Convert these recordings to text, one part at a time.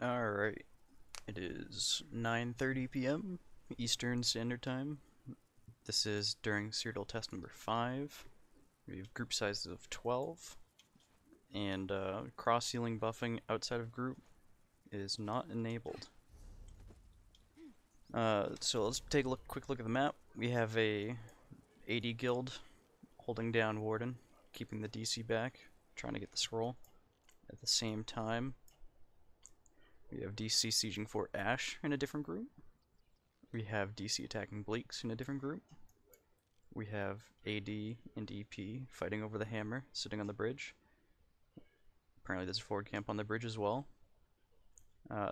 Alright, it is 9:30 p.m. Eastern Standard Time. This is during serial test number 5. We have group sizes of 12, and cross-ceiling buffing outside of group is not enabled. So let's take a quick look at the map. We have a AD guild holding down Warden, keeping the DC back, trying to get the scroll. At the same time, we have DC sieging for Ash in a different group. We have DC attacking Bleaks in a different group. We have AD and EP fighting over the hammer, sitting on the bridge. Apparently there's a forward camp on the bridge as well.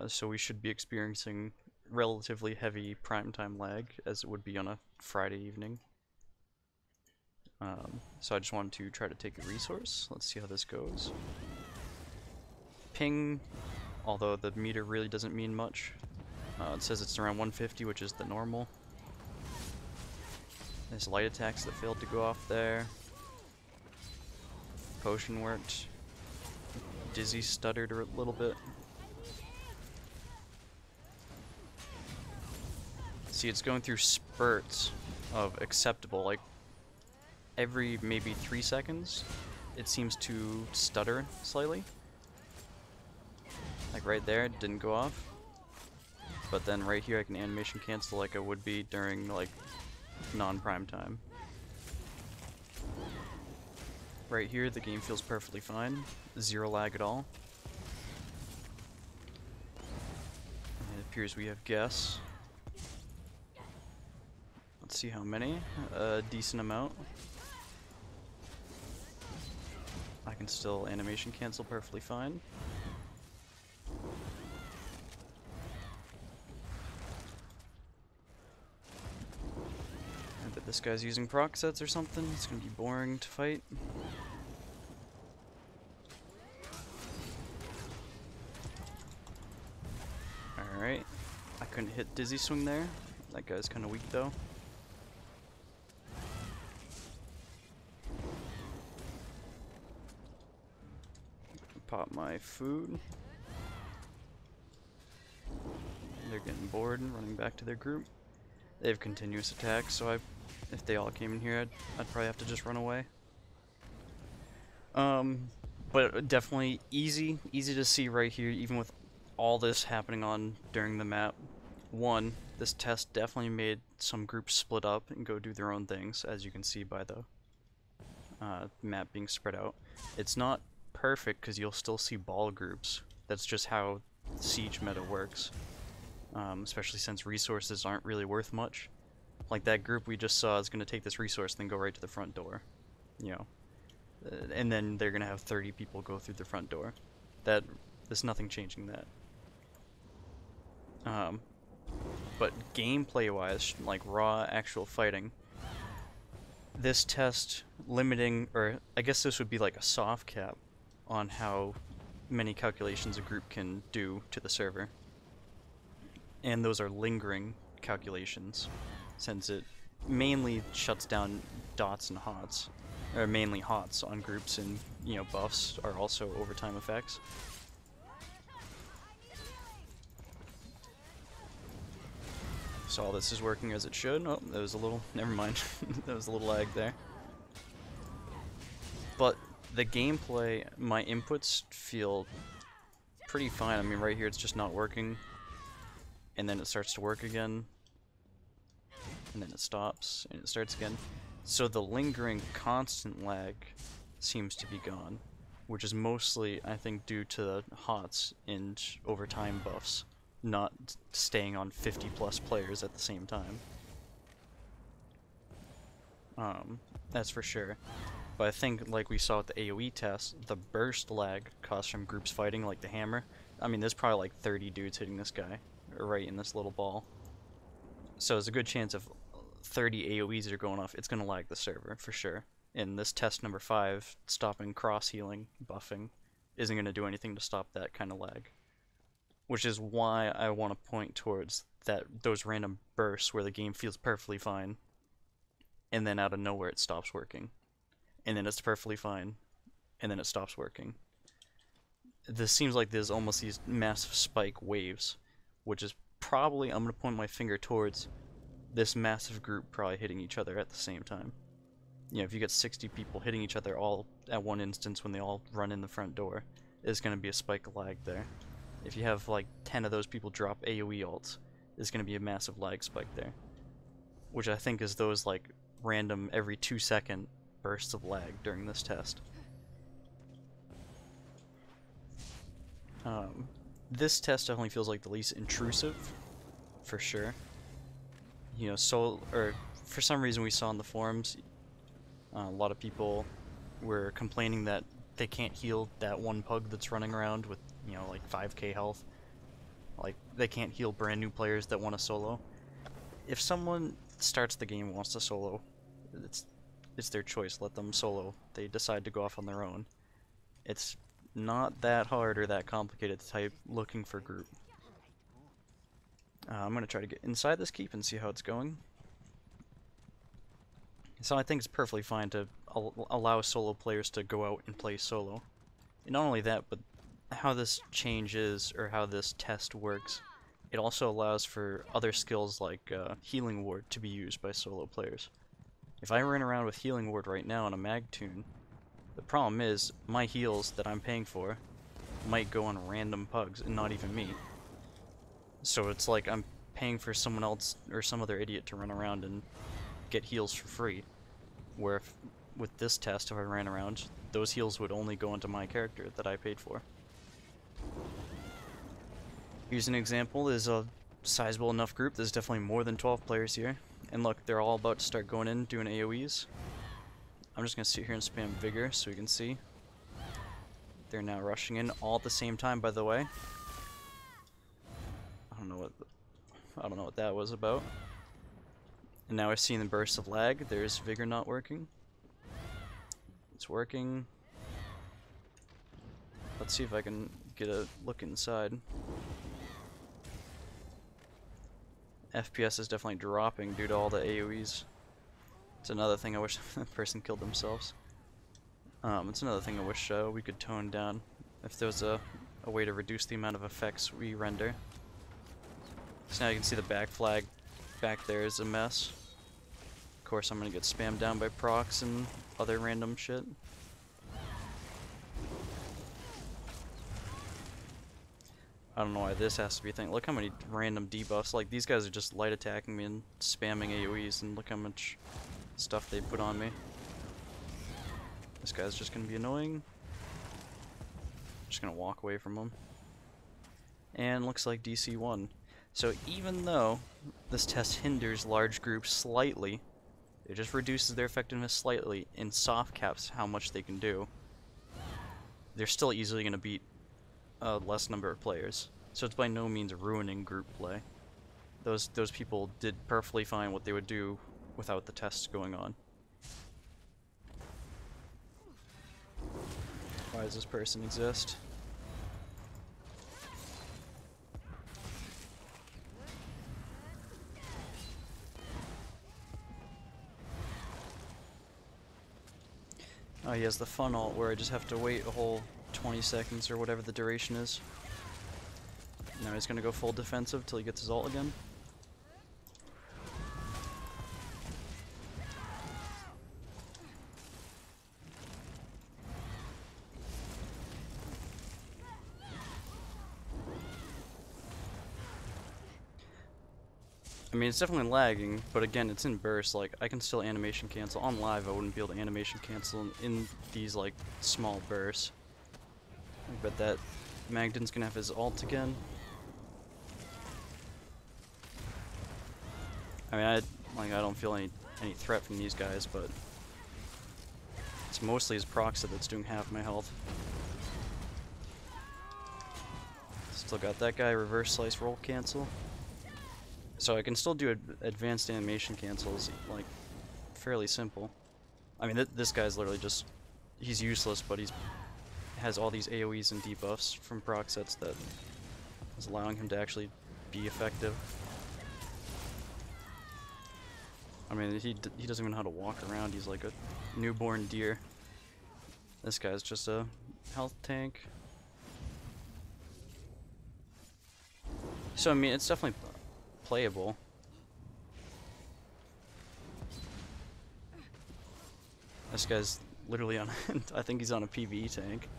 So we should be experiencing relatively heavy primetime lag, as it would be on a Friday evening. So I just wanted to try to take a resource. Let's see how this goes. Ping, although the meter really doesn't mean much. It says it's around 150, which is the normal. There's light attacks that failed to go off there. Potion worked. Dizzy stuttered a little bit. See, it's going through spurts of acceptable, like every maybe 3 seconds it seems to stutter slightly. Like right there, it didn't go off. But then right here I can animation cancel like I would be during like non-prime time. Right here the game feels perfectly fine. Zero lag at all. And it appears we have guess. Let's see how many. A decent amount. I can still animation cancel perfectly fine. I bet this guy's using proc sets or something. It's gonna be boring to fight. Alright. I couldn't hit Dizzy Swing there. That guy's kinda weak though. Pop my food. They're getting bored and running back to their group. They have continuous attacks, so if they all came in here, I'd probably have to just run away. But definitely easy to see right here, even with all this happening on during the map. One, this test definitely made some groups split up and go do their own things, as you can see by the map being spread out. It's not perfect because you'll still see ball groups. That's just how siege meta works. Especially since resources aren't really worth much. Like that group we just saw is going to take this resource and then go right to the front door. You know. And then they're going to have 30 people go through the front door. There's nothing changing that. But gameplay wise, like raw actual fighting, this test limiting, or I guess this would be like a soft cap on how many calculations a group can do to the server. And those are lingering calculations, since it mainly shuts down dots and hots, or mainly hots on groups, and you know, buffs are also overtime effects. So all this is working as it should. Oh, that was a little, never mind. That was a little lag there. But the gameplay, my inputs feel pretty fine. I mean, right here it's just not working. And then it starts to work again. And then it stops, and it starts again. So the lingering constant lag seems to be gone. Which is mostly, I think, due to the HOTS and overtime buffs. Not staying on 50 plus players at the same time. That's for sure. But I think, like we saw with the AoE test, the burst lag caused from groups fighting, like the hammer. I mean, there's probably like 30 dudes hitting this guy, right in this little ball. So there's a good chance if 30 AoEs are going off, it's going to lag the server, for sure. And this test number 5, stopping cross-healing, buffing, isn't going to do anything to stop that kind of lag. Which is why I want to point towards those random bursts where the game feels perfectly fine, and then out of nowhere it stops working. And then it's perfectly fine, and then it stops working. this seems like there's almost these massive spike waves, which is probably, I'm going to point my finger towards this massive group probably hitting each other at the same time. You know, if you get 60 people hitting each other all at one instance when they all run in the front door, there's going to be a spike of lag there. If you have like 10 of those people drop AoE ults, there's going to be a massive lag spike there. Which I think is those like random every 2-second bursts of lag during this test. This test definitely feels like the least intrusive, for sure. You know, for some reason we saw in the forums, a lot of people were complaining that they can't heal that one pug that's running around with, you know, like 5k health. Like, they can't heal brand new players that want to solo. If someone starts the game and wants to solo, it's their choice. Let them solo. They decide to go off on their own. It's not that hard or that complicated to type looking for group. I'm going to try to get inside this keep and see how it's going. So I think it's perfectly fine to allow solo players to go out and play solo. And not only that, but how this change is, or how this test works, it also allows for other skills like Healing Ward to be used by solo players. If I ran around with Healing Ward right now on a mag tune, the problem is my heals that I'm paying for might go on random pugs and not even me. So it's like I'm paying for someone else or some other idiot to run around and get heals for free. Where if, with this test, if I ran around, those heals would only go into my character that I paid for. Here's an example. There's a sizable enough group. There's definitely more than 12 players here. And look, they're all about to start going in, doing AoEs. I'm just going to sit here and spam Vigor so we can see. They're now rushing in all at the same time, by the way. I don't know what that was about. And now we're seeing the burst of lag. There's Vigor not working. It's working. Let's see if I can get a look inside. FPS is definitely dropping due to all the AoEs. It's another thing I wish that person killed themselves. It's another thing I wish we could tone down. If there was a way to reduce the amount of effects we render. So now you can see the back flag back there is a mess. Of course I'm gonna get spammed down by procs and other random shit. I don't know why this has to be a thing. Look how many random debuffs. Like, these guys are just light attacking me and spamming AoEs, and look how much stuff they put on me. This guy's just gonna be annoying. Just gonna walk away from him. And looks like DC won. So even though this test hinders large groups slightly, it just reduces their effectiveness slightly and soft caps how much they can do. They're still easily gonna beat a less number of players. So it's by no means ruining group play. Those people did perfectly fine what they would do without the tests going on. Why does this person exist? Oh, he has the fun ult where I just have to wait a whole 20 seconds or whatever the duration is. Now he's gonna go full defensive till he gets his ult again. I mean, it's definitely lagging, but again, it's in bursts. Like, I can still animation cancel. On live, I wouldn't be able to animation cancel in these, like, small bursts. I bet that Magden's gonna have his ult again. I mean, I don't feel any threat from these guys, but it's mostly his procs that's doing half my health. Still got that guy, reverse slice roll cancel. So I can still do advanced animation cancels, like, fairly simple. I mean, this guy's literally just, he's useless, but has all these AoEs and debuffs from proc sets that is allowing him to actually be effective. I mean, he doesn't even know how to walk around. He's like a newborn deer. This guy's just a health tank. So I mean, it's definitely playable. This guy's literally on. I think he's on a PvE tank.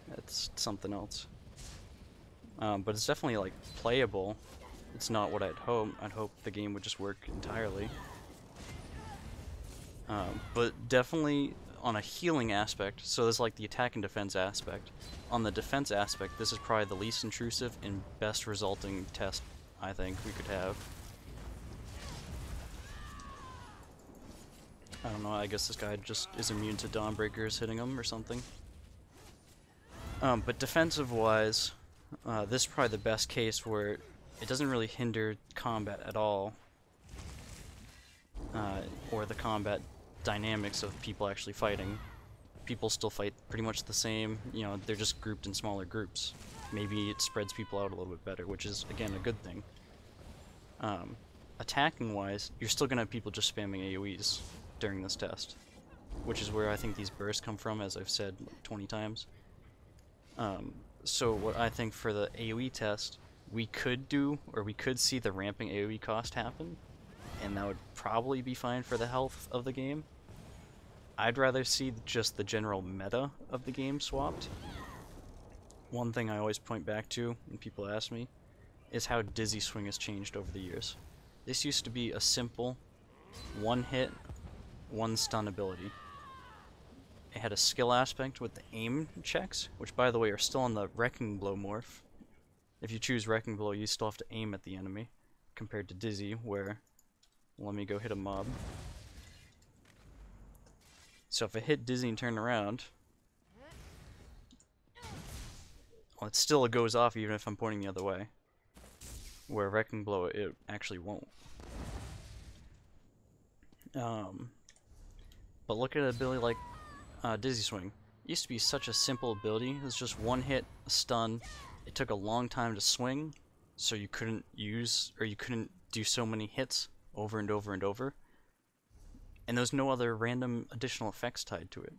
That's something else. But it's definitely like playable. It's not what I'd hope. I'd hope the game would just work entirely. But definitely on a healing aspect, so there's like the attack and defense aspect. On the defense aspect, this is probably the least intrusive and best resulting test I think we could have. I don't know, I guess this guy just is immune to Dawnbreakers hitting him or something. But defensive-wise, this is probably the best case where it doesn't really hinder combat at all, or the combat dynamics of people actually fighting. People still fight pretty much the same, you know, they're just grouped in smaller groups. Maybe it spreads people out a little bit better, which is, again, a good thing. Attacking-wise, you're still gonna have people just spamming AoEs during this test, which is where I think these bursts come from, as I've said like 20 times. So what I think for the AoE test, we could do, or we could see the ramping AoE cost happen, and that would probably be fine for the health of the game. I'd rather see just the general meta of the game swapped. One thing I always point back to when people ask me is how Dizzy Swing has changed over the years. This used to be a simple one hit, one stun ability. It had a skill aspect with the aim checks, which by the way are still on the Wrecking Blow morph. If you choose Wrecking Blow, you still have to aim at the enemy, compared to Dizzy, where, let me go hit a mob. So if I hit Dizzy and turn around, well, it still goes off even if I'm pointing the other way. Where Wrecking Blow, it actually won't. But look at an ability like Dizzy Swing. It used to be such a simple ability. It was just one hit, a stun. It took a long time to swing, so you couldn't use, or you couldn't do so many hits over and over and over. And there's no other random additional effects tied to it.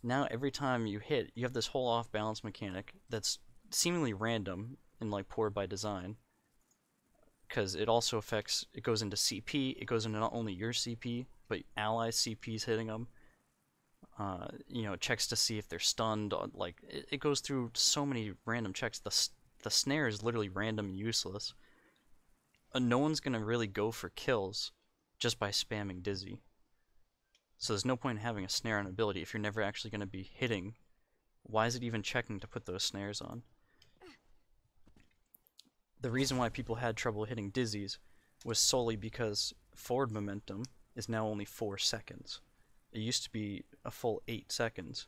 Now every time you hit, you have this whole off-balance mechanic that's seemingly random and like poor by design. Because it also affects, it goes into CP, it goes into not only your CP, but ally CP's hitting them. You know, it checks to see if they're stunned. Like it goes through so many random checks. The snare is literally random and useless. No one's gonna really go for kills just by spamming Dizzy. So there's no point in having a snare on ability if you're never actually gonna be hitting. Why is it even checking to put those snares on? The reason why people had trouble hitting Dizzies was solely because forward momentum is now only 4 seconds. It used to be a full 8 seconds,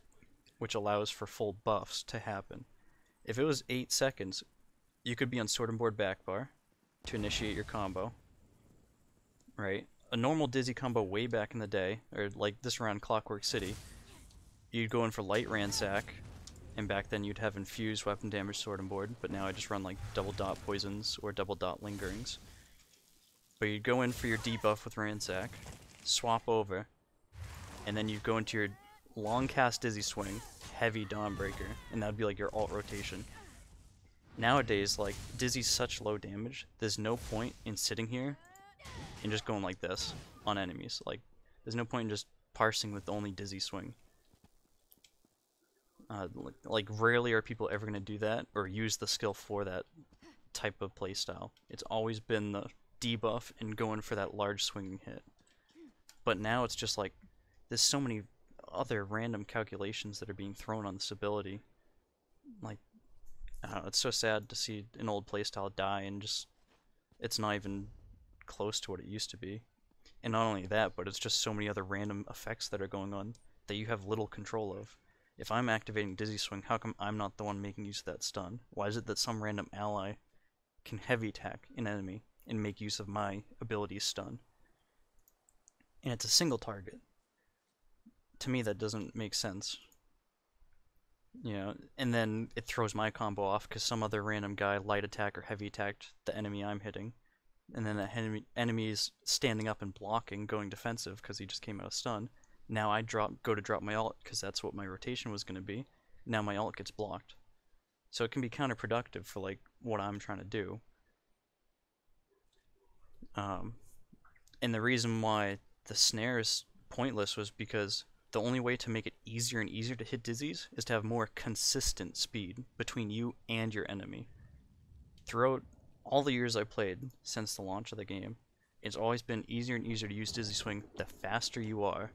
which allows for full buffs to happen. If it was 8 seconds, you could be on sword and board back bar to initiate your combo, right? A normal Dizzy combo way back in the day, or like this around Clockwork City, you'd go in for light ransack, and back then you'd have infused weapon damage sword and board, but now I just run like double dot poisons or double dot lingerings. But you'd go in for your debuff with ransack, swap over, and then you'd go into your long cast Dizzy Swing, heavy Dawnbreaker, and that'd be like your alt rotation. Nowadays, like, Dizzy's such low damage, there's no point in sitting here and just going like this on enemies. Like, there's no point in just parsing with only Dizzy Swing. Like, rarely are people ever going to do that or use the skill for that type of playstyle. It's always been the debuff and going for that large swinging hit. But now it's just like, there's so many other random calculations that are being thrown on this ability. Like, I don't know, it's so sad to see an old playstyle die and just, it's not even close to what it used to be. And not only that, but it's just so many other random effects that are going on that you have little control of. If I'm activating Dizzy Swing, how come I'm not the one making use of that stun? Why is it that some random ally can heavy attack an enemy and make use of my ability stun? And it's a single target. To me, that doesn't make sense. You know, and then it throws my combo off because some other random guy light attack or heavy attacked the enemy I'm hitting. And then the enemy is standing up and blocking, going defensive because he just came out of stun. Now I go to drop my ult because that's what my rotation was going to be. Now my ult gets blocked. So it can be counterproductive for like what I'm trying to do. Um, and the reason why the snare is pointless was because the only way to make it easier and easier to hit dizzies is to have more consistent speed between you and your enemy. Throughout all the years I played since the launch of the game, it's always been easier and easier to use Dizzy Swing the faster you are.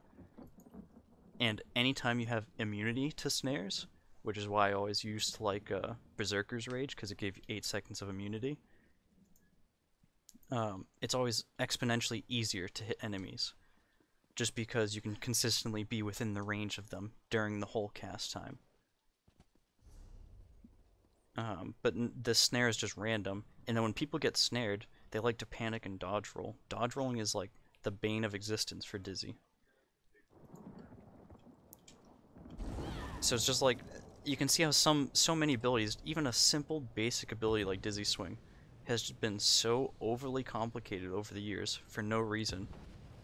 And anytime you have immunity to snares, which is why I always used like Berserker's Rage, because it gave you 8 seconds of immunity, it's always exponentially easier to hit enemies, just because you can consistently be within the range of them during the whole cast time. But the snare is just random, and then when people get snared, they like to panic and dodge roll. Dodge rolling is like the bane of existence for Dizzy. So it's just like, you can see how so many abilities, even a simple basic ability like Dizzy Swing, has just been so overly complicated over the years for no reason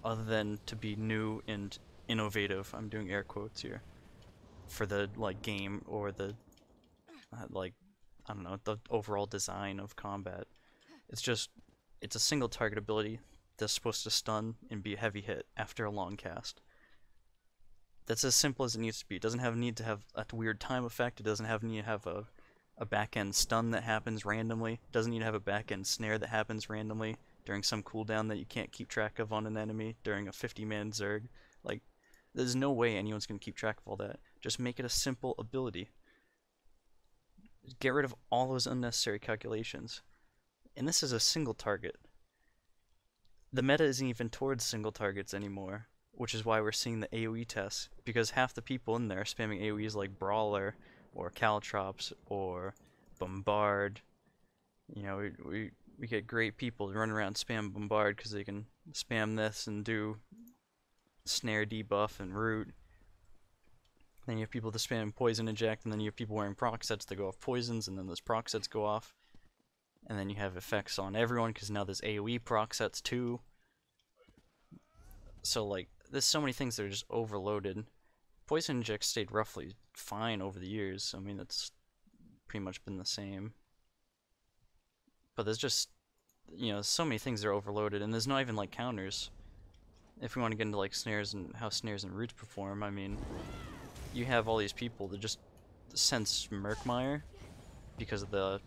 other than to be new and innovative. I'm doing air quotes here for the like game or the like, I don't know, the overall design of combat. It's just, it's a single target ability that's supposed to stun and be a heavy hit after a long cast. That's as simple as it needs to be. It doesn't have need to have a weird time effect. It doesn't have need to have a back-end stun that happens randomly. It doesn't need to have a back-end snare that happens randomly during some cooldown that you can't keep track of on an enemy during a 50-man Zerg. Like, there's no way anyone's going to keep track of all that. Just make it a simple ability. Get rid of all those unnecessary calculations. And this is a single target. The meta isn't even towards single targets anymore, which is why we're seeing the AoE tests, because half the people in there are spamming AoEs like Brawler, or Caltrops, or Bombard. You know, we get great people to run around and spam Bombard because they can spam this and do Snare debuff and Root. Then you have people to spam Poison Inject, and then you have people wearing proc sets that go off poisons, and then those proc sets go off. And then you have effects on everyone, because now there's AoE proc sets too. So, like, there's so many things that are just overloaded. Poison Inject stayed roughly fine over the years. I mean, it's pretty much been the same. But there's just, you know, so many things that are overloaded, and there's not even, like, counters. If we want to get into, like, snares and how snares and roots perform, I mean, you have all these people that just sense Murkmire because of the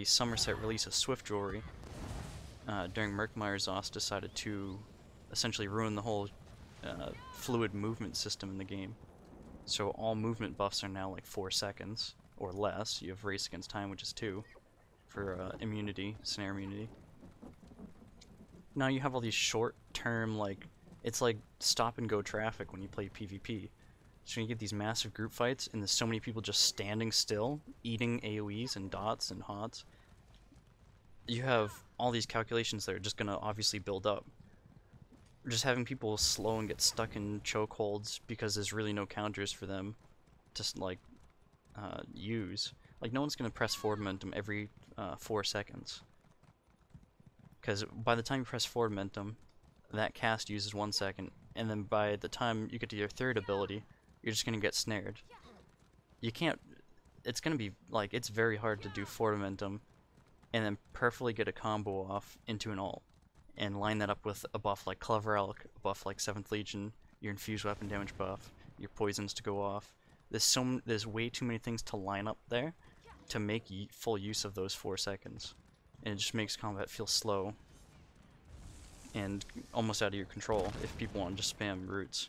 Somerset release of Swift Jewelry. During Murkmire's OS, decided to essentially ruin the whole fluid movement system in the game. So all movement buffs are now like 4 seconds or less. You have Race Against Time, which is 2 for immunity, snare immunity. Now you have all these short-term, like, it's like stop-and-go traffic when you play PvP. So you get these massive group fights, and there's so many people just standing still, eating AoEs and dots and hots. You have all these calculations that are just going to obviously build up. Just having people slow and get stuck in chokeholds because there's really no counters for them to, like, use. Like, no one's going to press forward momentum every 4 seconds. Because by the time you press forward momentum, that cast uses 1 second, and then by the time you get to your third ability, you're just going to get snared. You can't, it's going to be, like, it's very hard to do forward momentum and then perfectly get a combo off into an ult, and line that up with a buff like Clever Elk, a buff like 7th Legion, your infused weapon damage buff, your poisons to go off. There's way too many things to line up there to make full use of those 4 seconds, and it just makes combat feel slow and almost out of your control if people want to just spam roots.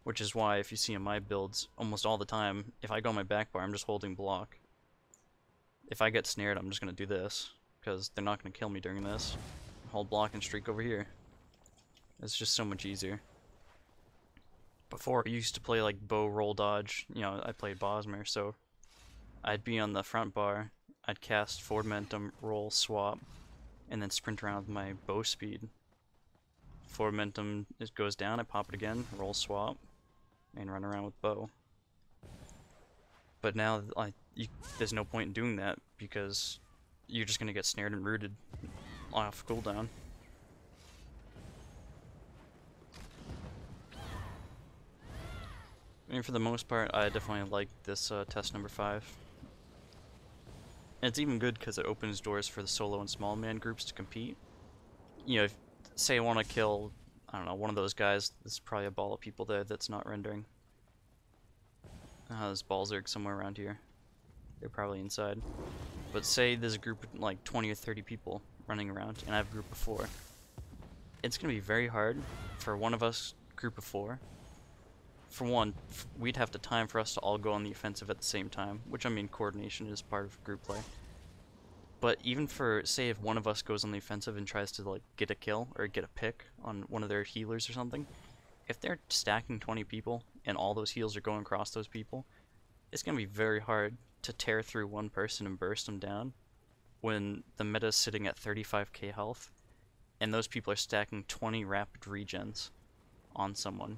Which is why if you see in my builds, almost all the time, if I go on my back bar, I'm just holding block. If I get snared, I'm just going to do this, because they're not going to kill me during this. Hold block and streak over here. It's just so much easier. Before, I used to play like bow, roll, dodge. You know, I played Bosmer, so I'd be on the front bar, I'd cast forward momentum, roll, swap, and then sprint around with my bow speed. Forward momentum goes down, I pop it again, roll, swap, and run around with bow. But now, there's no point in doing that, because you're just going to get snared and rooted off cooldown. I mean, for the most part, I definitely like this test number 5. And it's even good because it opens doors for the solo and small man groups to compete. You know, if, say I want to kill, I don't know, one of those guys, there's probably a ball of people there that's not rendering. There's Balzerg somewhere around here. They're probably inside. But say there's a group of like 20 or 30 people running around, and I have a group of 4. It's going to be very hard for one of us, group of 4. For one, we'd have to time for us to all go on the offensive at the same time, which I mean coordination is part of group play. But even for, say if one of us goes on the offensive and tries to like get a kill or get a pick on one of their healers or something, if they're stacking 20 people and all those heals are going across those people, it's going to be very hard to tear through one person and burst them down when the meta is sitting at 35k health and those people are stacking 20 rapid regens on someone.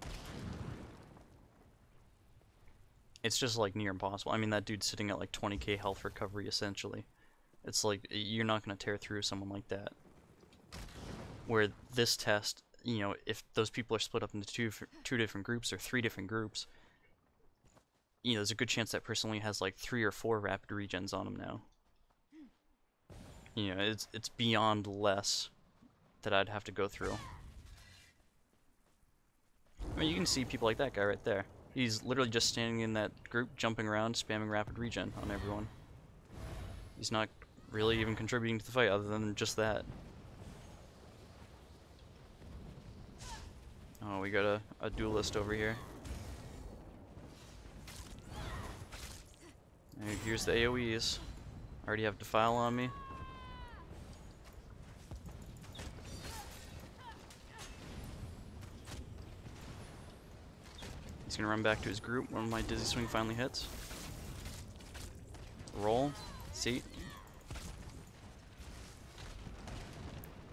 It's just like near impossible. I mean, that dude's sitting at like 20k health recovery essentially. It's like, you're not going to tear through someone like that. Where this test, you know, if those people are split up into two different groups or 3 different groups, you know, there's a good chance that person only has like 3 or 4 rapid regens on him now. You know, it's beyond less that I'd have to go through. I mean, you can see people like that guy right there. He's literally just standing in that group, jumping around, spamming rapid regen on everyone. He's not really even contributing to the fight other than just that. Oh, we got a duelist over here. And here's the AoEs. I already have Defile on me. He's gonna run back to his group when my Dizzy Swing finally hits. Roll. Seat.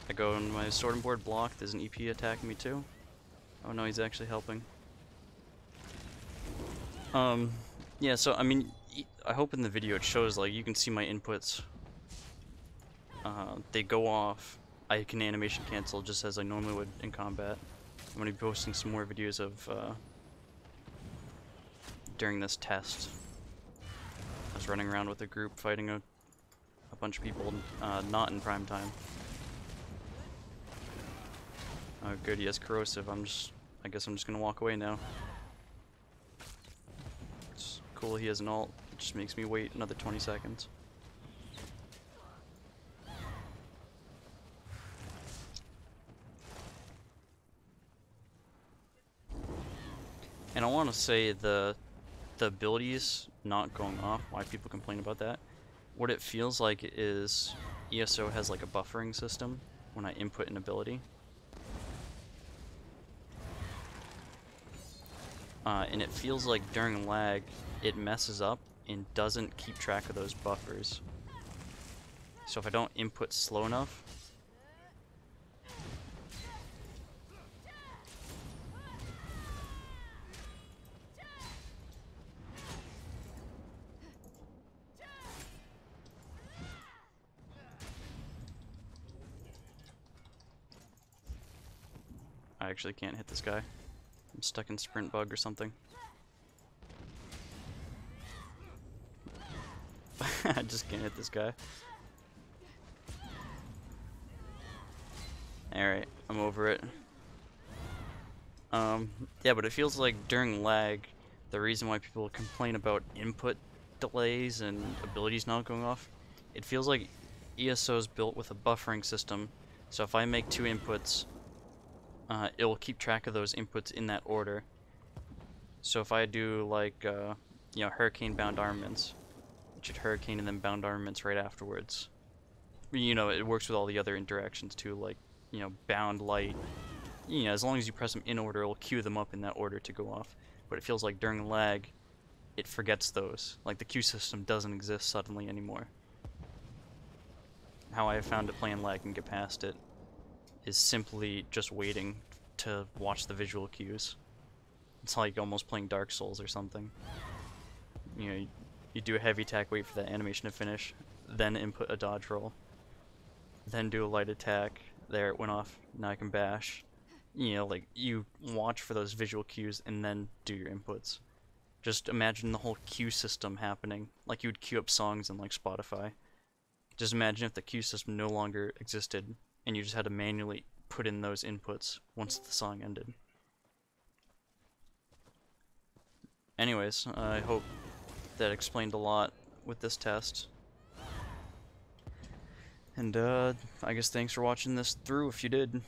I go on my sword and board block. There's an EP attacking me too. Oh no, he's actually helping. Yeah, so I mean, I hope in the video it shows, like, you can see my inputs. They go off. I can animation cancel just as I normally would in combat. I'm gonna be posting some more videos of, during this test. I was running around with a group fighting a bunch of people, not in prime time. Oh good, he has corrosive. I guess I'm just gonna walk away now. It's cool he has an ult. It just makes me wait another 20 seconds. And I want to say the abilities not going off, why people complain about that. What it feels like is ESO has like a buffering system when I input an ability. And it feels like during lag, it messes up and doesn't keep track of those buffers. So if I don't input slow enough, I actually can't hit this guy. I'm stuck in sprint bug or something. I just can't hit this guy. Alright, I'm over it. Yeah, but it feels like during lag, the reason why people complain about input delays and abilities not going off, it feels like ESO is built with a buffering system, so if I make 2 inputs, it will keep track of those inputs in that order. So if I do like, you know, hurricane bound armaments, it should hurricane and then bound armaments right afterwards. You know, it works with all the other interactions too, like, you know, bound light. You know, as long as you press them in order, it will queue them up in that order to go off. But it feels like during lag, it forgets those. Like the queue system doesn't exist suddenly anymore. How I have found to play in lag and get past it is simply just waiting to watch the visual cues. It's like almost playing Dark Souls or something. You know, you do a heavy attack, wait for that animation to finish, then input a dodge roll, then do a light attack. There, it went off. Now I can bash. You know, like, you watch for those visual cues and then do your inputs. Just imagine the whole queue system happening, like you would queue up songs in like Spotify. Just imagine if the queue system no longer existed and you just had to manually put in those inputs once the song ended. Anyways, I hope that explained a lot with this test. And I guess thanks for watching this through if you did.